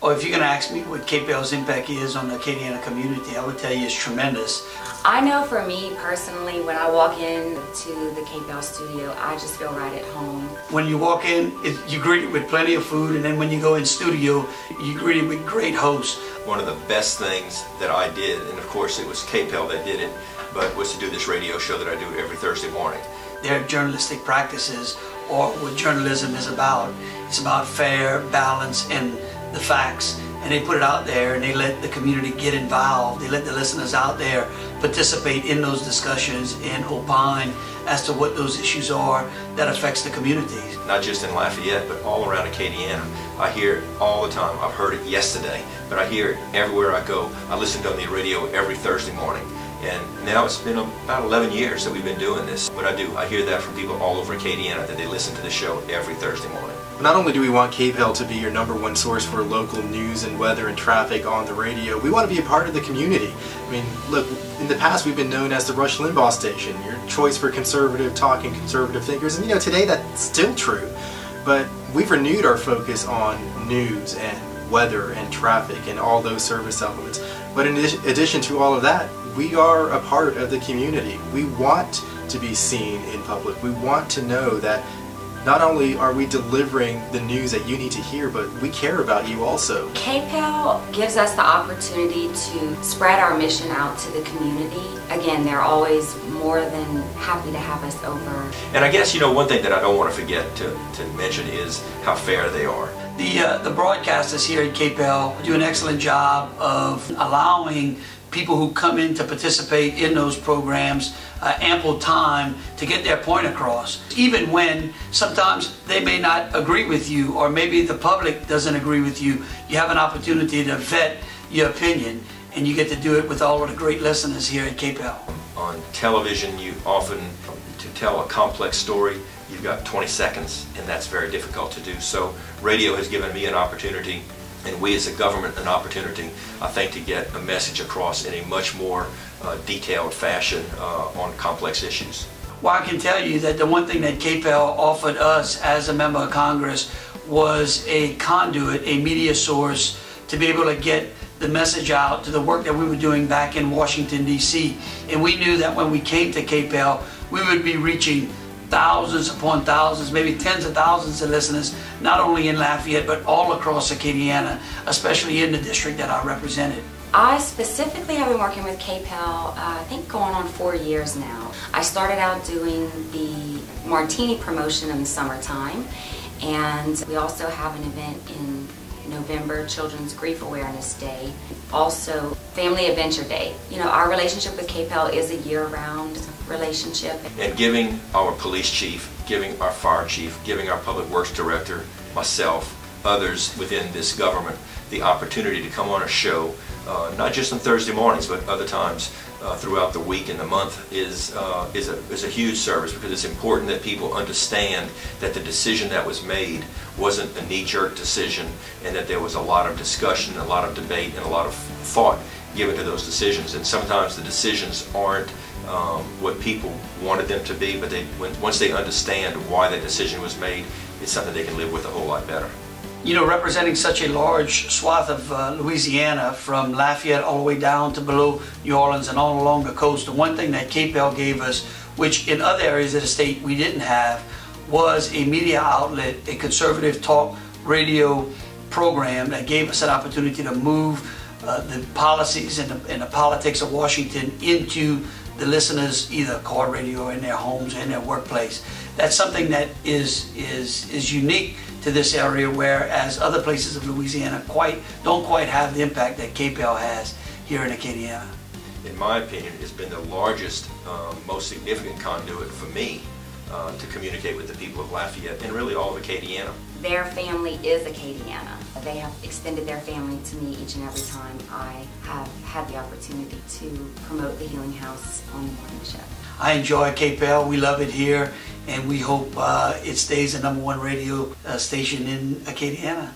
Or if you're going to ask me what KPEL's impact is on the Acadiana community, I would tell you it's tremendous. I know for me personally, when I walk into the KPEL studio, I just feel right at home. When you walk in, you're greeted with plenty of food, and then when you go in studio, you're greeted with great hosts. One of the best things that I did, and of course it was KPEL that did it, but was to do this radio show that I do every Thursday morning. Their journalistic practices, or what journalism is about. It's about fair, balance, and the facts. And they put it out there and they let the community get involved. They let the listeners out there participate in those discussions and opine as to what those issues are that affects the community. Not just in Lafayette, but all around Acadiana. I hear it all the time. I've heard it yesterday, but I hear it everywhere I go. I listen to it on the radio every Thursday morning. And now it's been about 11 years that we've been doing this. But I hear that from people all over Acadiana, that they listen to the show every Thursday morning. Not only do we want KPEL to be your #1 source for local news and weather and traffic on the radio, we want to be a part of the community. I mean, look, in the past we've been known as the Rush Limbaugh station, your choice for conservative talk and conservative thinkers, and today that's still true. But we've renewed our focus on news and weather and traffic and all those service elements. But in addition to all of that, we are a part of the community. We want to be seen in public. We want to know that not only are we delivering the news that you need to hear, but we care about you also. KPEL gives us the opportunity to spread our mission out to the community. Again, they're always more than happy to have us over. And I guess, one thing that I don't want to forget to mention is how fair they are. The broadcasters here at KPEL do an excellent job of allowing people who come in to participate in those programs ample time to get their point across. Even when sometimes they may not agree with you, or maybe the public doesn't agree with you, you have an opportunity to vet your opinion, and you get to do it with all of the great listeners here at KPEL. On television, you often, to tell a complex story, you've got 20 seconds, and that's very difficult to do. So radio has given me an opportunity, and we as a government an opportunity, I think, to get a message across in a much more detailed fashion on complex issues. Well, I can tell you that the one thing that KPEL offered us as a member of Congress was a conduit, a media source, to be able to get the message out to the work that we were doing back in Washington, D.C. And we knew that when we came to KPEL, we would be reaching thousands upon thousands, maybe tens of thousands of listeners, not only in Lafayette, but all across Acadiana, especially in the district that I represented. I specifically have been working with KPEL, I think going on 4 years now. I started out doing the Martini promotion in the summertime, and we also have an event in November, Children's Grief Awareness Day, also Family Adventure Day. Our relationship with KPEL is a year-round relationship. And giving our police chief, giving our fire chief, giving our public works director, myself, others within this government, the opportunity to come on a show, not just on Thursday mornings, but other times throughout the week and the month is a huge service, because it's important that people understand that the decision that was made wasn't a knee-jerk decision, and that there was a lot of discussion, a lot of debate, and a lot of thought given to those decisions. And sometimes the decisions aren't what people wanted them to be, but once they understand why that decision was made, it's something they can live with a whole lot better. Representing such a large swath of Louisiana, from Lafayette all the way down to below New Orleans and all along the coast, the one thing that KPEL gave us, which in other areas of the state we didn't have, was a media outlet, a conservative talk radio program that gave us an opportunity to move the policies and the politics of Washington into the listeners, either car radio or in their homes or in their workplace. That's something that is unique to this area, whereas other places of Louisiana don't quite have the impact that KPEL has here in Acadiana. In my opinion, it's been the largest, most significant conduit for me to communicate with the people of Lafayette and really all of Acadiana. Their family is Acadiana. They have extended their family to me each and every time I have had the opportunity to promote the Healing House on the morning show. I enjoy KPEL. We love it here, and we hope it stays the #1 radio station in Acadiana.